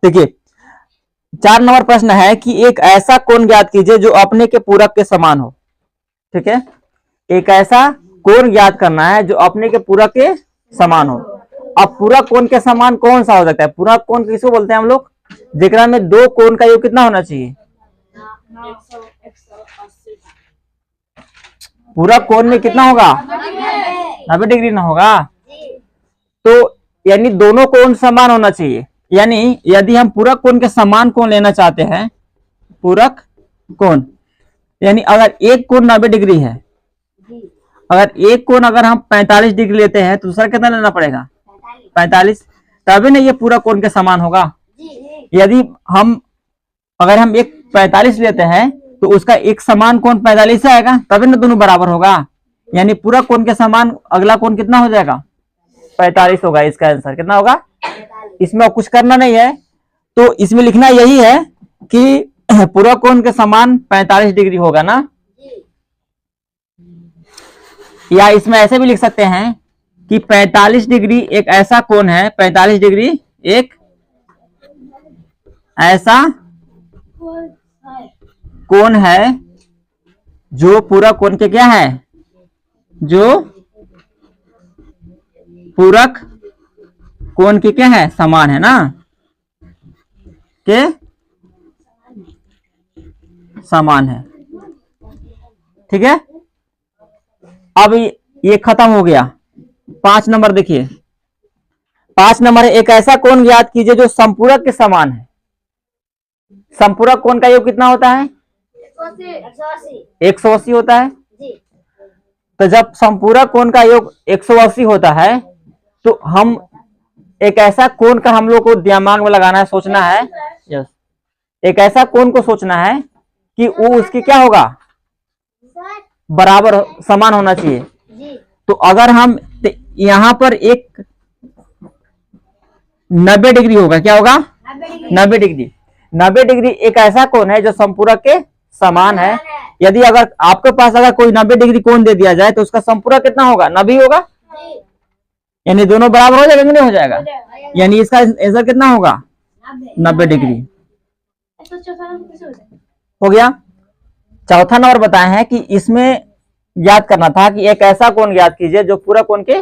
देखिए 4 नंबर प्रश्न है कि एक ऐसा कोण ज्ञात कीजिए जो अपने के पूरक के समान हो। ठीक है, एक ऐसा कोण ज्ञात करना है जो अपने के पूरक के समान हो। अब पूरक कोण के समान कौन सा हो सकता है? पूरक कोण किसको बोलते हैं हम लोग? जेकरा में दो कोण का योग कितना होना चाहिए? पूरक कोण में कितना होगा? 90 डिग्री ना होगा। तो यानी दोनों कोण समान होना चाहिए। यानी यदि हम पूरक कोण के समान कोण लेना चाहते हैं, पूरक कोण यानी अगर एक कोण 90 डिग्री है, अगर एक कोण अगर हम 45 डिग्री लेते हैं तो दूसरा कितना लेना पड़ेगा? 45, तभी ना ये पूरक कोण के समान होगा। यदि हम अगर हम एक 45 लेते हैं तो उसका एक समान कोण 45 आएगा, तभी ना दोनों बराबर होगा। यानी पूरक कोण के समान अगला कोण कितना हो जाएगा? 45 होगा। इसका आंसर कितना होगा? इसमें कुछ करना नहीं है, तो इसमें लिखना यही है कि पूरक कोण के समान 45 डिग्री होगा ना। या इसमें ऐसे भी लिख सकते हैं कि 45 डिग्री एक ऐसा कोण है, 45 डिग्री एक ऐसा कोण है जो पूरक कोण के क्या है? जो पूरक कोण के क्या है? समान है ना, के समान है। ठीक है, अब ये खत्म हो गया। 5 नंबर देखिए, 5 नंबर है एक ऐसा कोण ज्ञात कीजिए जो संपूरक के समान है। संपूरक कोण का योग कितना होता है? 180 होता है। तो जब संपूरक कोण का योग 180 होता है तो हम एक ऐसा कोण का हम लोग को दिमाग में लगाना है, सोचना है। यस, एक ऐसा कोण को सोचना है कि वो उसकी क्या होगा? बराबर समान होना चाहिए। तो अगर हम यहां पर एक 90 डिग्री होगा, क्या होगा? 90 डिग्री। 90 डिग्री एक ऐसा कोण है जो संपूरक के समान है। यदि अगर आपके पास अगर कोई 90 डिग्री कोण दे दिया जाए तो उसका संपूरक कितना होगा? 90 होगा। यानी दोनों बराबर हो जाएगा कि नहीं हो जाएगा? यानी इसका आंसर कितना होगा? 90 डिग्री हो गया। चौथा नंबर बताए हैं कि इसमें याद करना था कि एक ऐसा कोण याद कीजिए जो पूरक कोण के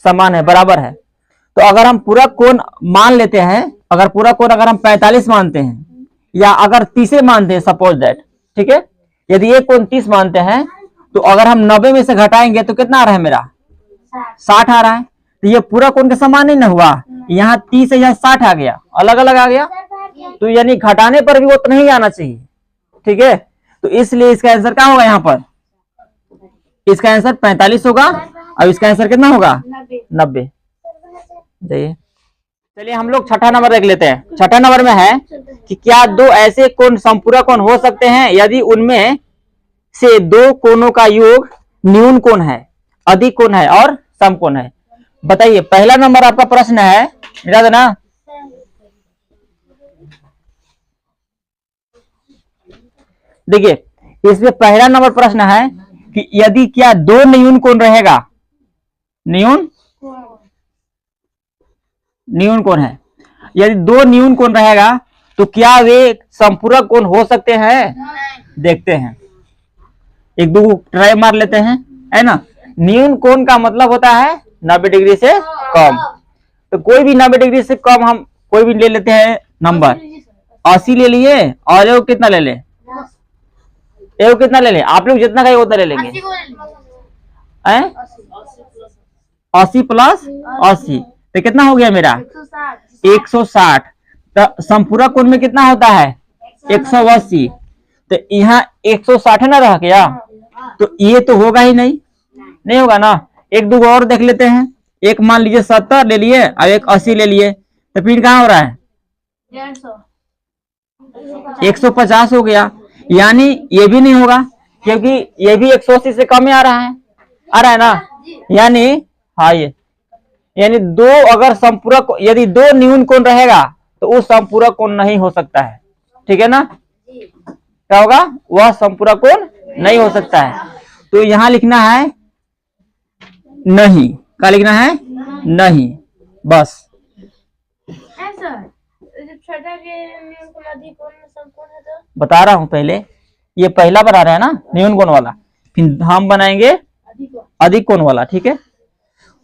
समान है, बराबर है। तो अगर हम पूरक कोण मान लेते हैं, अगर पूरक कोण अगर हम 45 मानते हैं या अगर 30 मानते हैं, सपोज दैट, ठीक है, यदि एक कोण 30 मानते हैं तो अगर हम 90 में से घटाएंगे तो कितना आ रहा है? मेरा 60 आ रहा है। तो ये पूरक कोण के समान नहीं ना हुआ। यहाँ 30 है, यहाँ 60 आ गया, अलग अलग आ गया। तो यानी घटाने पर भी वो तो नहीं आना चाहिए। ठीक है, तो इसलिए इसका आंसर क्या होगा? यहाँ पर इसका आंसर 45 होगा और इसका आंसर कितना होगा? 90। चलिए हम लोग छठा नंबर देख लेते हैं। छठा नंबर में है कि क्या दो ऐसे कोण संपूरक कोण हो सकते हैं यदि उनमें से दो कोणों का योग न्यून कोण है, अधिक कोण है और समकोण है। बताइए, पहला नंबर आपका प्रश्न है, मिला देना। देखिए इसमें पहला नंबर प्रश्न है कि यदि क्या दो न्यून कोण रहेगा, न्यून कोण है, यदि दो न्यून कोण रहेगा तो क्या वे संपूरक कोण हो सकते हैं? देखते हैं, एक दो ट्राई मार लेते हैं, है ना। न्यून कोण का मतलब होता है 90 डिग्री से कम। तो कोई भी 90 डिग्री से कम हम कोई भी ले लेते हैं नंबर। 80 ले लिए और एव कितना ले ले? एव कितना ले ले? आप लोग जितना कहे उतना ले लेंगे। 80 प्लस 80 तो कितना हो गया मेरा? 160। तो संपूरक कोण में कितना होता है? 180। तो यहाँ 160 ना रह गया, तो ये तो होगा ही नहीं, नहीं होगा ना। एक दो और देख लेते हैं। एक मान लीजिए 70 ले लिए और एक 80 ले लिए, तो फिर कहाँ हो रहा है? 150 हो गया। यानी ये भी नहीं होगा क्योंकि ये भी 180 से कम ही आ रहा है ना। यानी हाँ, ये यानी दो अगर संपूरक, यदि दो न्यून कोण रहेगा तो वो संपूरक कोण नहीं हो सकता है। ठीक है ना, क्या होगा? वह संपूरक कोण नहीं हो सकता है। तो यहां लिखना है नहीं। क्या लिखना है? नहीं, बस। छठा के न्यून कोण अधिक कोण समकोण है तो बता रहा हूं पहले, ये पहला बना रहे हैं ना न्यून कोण वाला, फिर हम बनाएंगे अधिक कोण अधिक कोण वाला, ठीक है।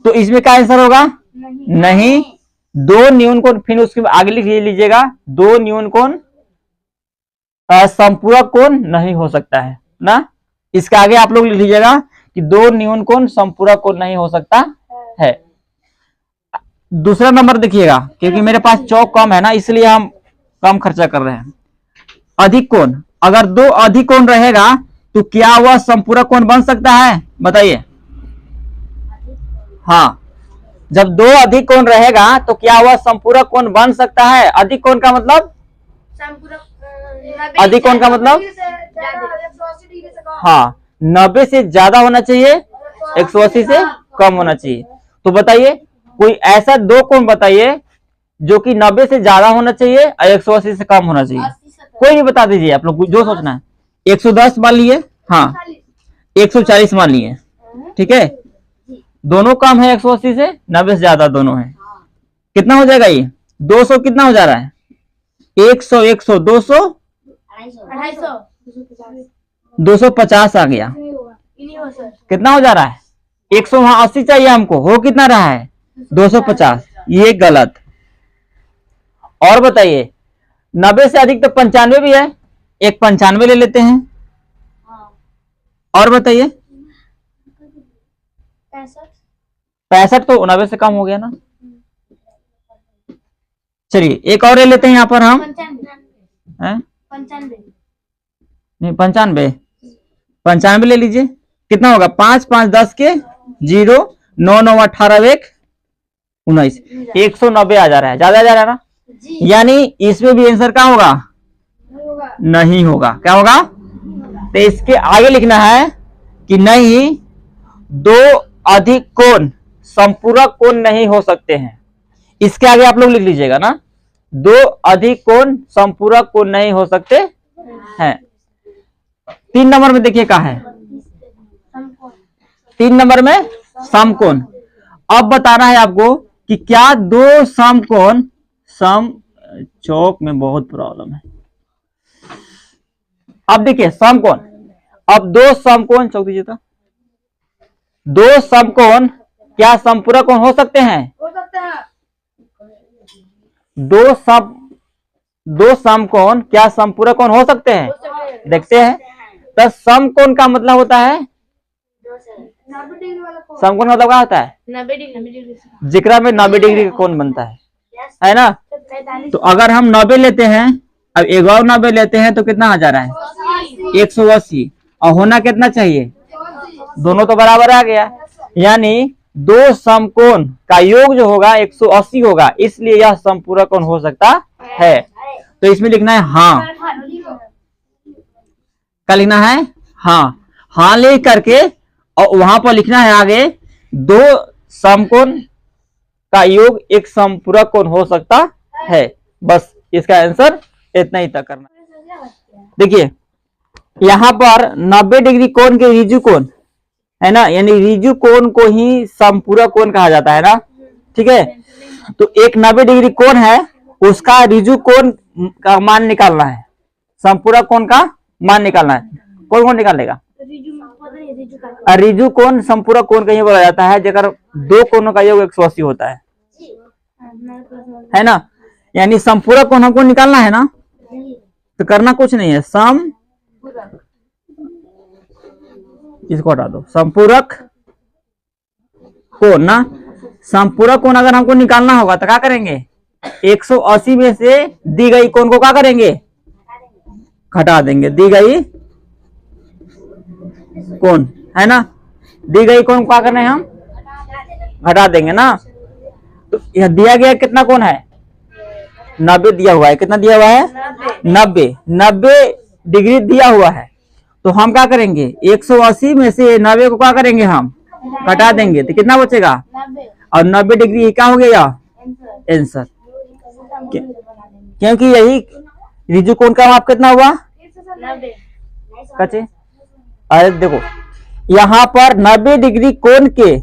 तो इसमें क्या आंसर होगा? नहीं, दो न्यून कोण, फिर उसके आगे लिख लीजिएगा, दो न्यून कोण संपूरक कोण नहीं हो सकता है ना। इसके आगे आप लोग लिख लीजिएगा कि दो न्यून कोण संपूरक कोण नहीं हो सकता है। दूसरा नंबर देखिएगा, क्योंकि मेरे पास चौक कम है ना, इसलिए हम कम खर्चा कर रहे हैं। अधिक कोण, अगर दो अधिक कोण रहेगा तो क्या वह संपूरक कोण बन सकता है? बताइए। हाँ, जब दो अधिक कोण रहेगा तो क्या वह संपूरक कोण बन सकता है? अधिक कोण का मतलब, संपूरक अधिक कोण का मतलब, 180 डिग्री से कम। हाँ, 90 से ज्यादा होना चाहिए, 180 से कम होना चाहिए। तो बताइए कोई ऐसा दो कोण बताइए जो कि 90 से ज्यादा होना चाहिए और 180 से कम होना चाहिए। कोई भी बता दीजिए, आप लोग जो सोचना है। 110 मान लिए, हाँ 140 मान लिए, ठीक है। दोनों कम है 180 से, 90 से ज्यादा दोनों है। कितना हो जाएगा ये? 200 कितना हो जा रहा है? 100 100 200 250 250 आ गया। इन्हीं हो सर। कितना हो जा रहा है? 100, वहां 80 चाहिए हमको, हो कितना रहा है? 250। ये गलत। और बताइए, 90 से अधिक तो 95 भी है, एक 95 ले लेते हैं। और बताइए, 65 तो 90 से कम हो गया ना। चलिए एक और ले लेते हैं यहाँ पर हम, 95 नहीं 95 ले लीजिए। कितना होगा? 5 5 10 के 0, 9 9 18 1 19, 190 आ जा रहा है। ज्यादा जा रहा है ना, यानी इसमें भी आंसर क्या होगा? नहीं होगा। क्या होगा? तो इसके आगे लिखना है कि नहीं, दो अधिक कोण संपूरक कोण नहीं हो सकते हैं। इसके आगे आप लोग लिख लीजिएगा ना, दो अधिक कोण संपूरक कोण नहीं हो सकते हैं। 3 नंबर में देखिए क्या है, 3 नंबर में समकोण। अब बताना है आपको कि क्या दो समकोण, सम चौक में बहुत प्रॉब्लम है। अब देखिए समकोण, अब दो समकोण, चौक दीजिए तो, दो समकोण क्या संपूरक कोण हो सकते हैं? हो सकता है। दो समकोण क्या संपूरक कोण हो सकते हैं? देखते हैं। तो समकोण का मतलब होता है, 90 डिग्री वाला कोण। समकोण का मतलब क्या होता है? 90 डिग्री जिकरा में 90 डिग्री का कोण बनता है ना। तो अगर हम 90 लेते हैं, अब एक और 90 लेते हैं तो कितना आ जा रहा है? 180। और होना कितना चाहिए? दोनों तो बराबर आ गया, यानी दो समकोण का योग जो होगा 180 होगा, इसलिए यह संपूरक कोण हो सकता है। तो इसमें लिखना है हाँ। क्या लिखना है? हाँ। हाँ लिख करके और वहां पर लिखना है आगे, दो समकोण का योग एक संपूरक कोण हो सकता है। बस इसका आंसर इतना ही तक करना। देखिए यहाँ पर 90 डिग्री कोण के रिजु कोण है ना, यानी रिजु कोण को ही संपूरक कोण कहा जाता है ना, ठीक है। तो एक 90 डिग्री कोण है, उसका रिजु कोण का मान निकालना है, संपूरक कोण का मान निकालना है। कौन कौन निकालेगा? रिजु कोण संपूरक कोण कहीं बोला जाता है जगह दो कोणों का योग 180 होता है ना। यानी संपूरक कोण हमको निकालना है ना, तो करना कुछ नहीं है, सम, इसको हटा दो, संपूरक कोण ना। संपूरक कोण अगर हमको निकालना होगा तो क्या करेंगे? 180 में से दी गई कोण को क्या करेंगे? घटा देंगे। दी गई कोण है ना, दी गई कोण को क्या करना है? हम घटा देंगे ना। तो यह दिया गया कितना कोण है? 90 दिया हुआ है। कितना दिया हुआ है? 90 डिग्री दिया हुआ है। तो हम क्या करेंगे? 180 में से 90 को क्या करेंगे? हम घटा देंगे, तो कितना बचेगा? और 90 डिग्री क्या हो गया? आंसर। क्योंकि यही रिजु कोण का माप कितना हुआ? कचे। अरे देखो यहाँ पर 90 डिग्री कोण के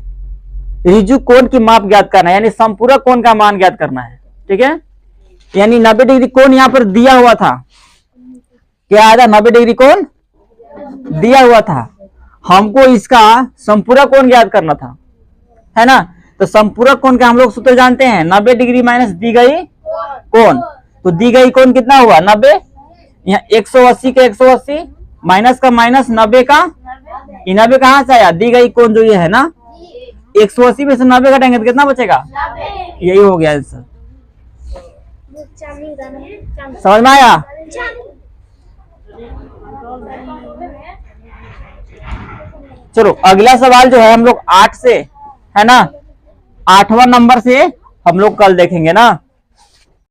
रिजु कोण की माप ज्ञात करना है, यानी संपूरक कोण का मान ज्ञात करना है, ठीक है। यानी 90 डिग्री कोण यहाँ पर दिया हुआ था। क्या आया था? 90 डिग्री कोण दिया हुआ था। हमको इसका संपूरक कोण ज्ञात करना था, है ना। तो संपूरक कोण का हम लोग सूत्र जानते हैं, 90 डिग्री माइनस दी गई कोण। तो दी गई कोण कितना हुआ? 90। यहाँ 180 का 180 माइनस का माइनस 90 का 90 कहां से आया? दी गई कोण जो ये है ना, 180 में से 90 घटाएंगे तो कितना बचेगा? यही हो गया आंसर। समझ में आया? चलो अगला सवाल जो है हम लोग 8 से, है ना, 8वां नंबर से हम लोग कल देखेंगे ना।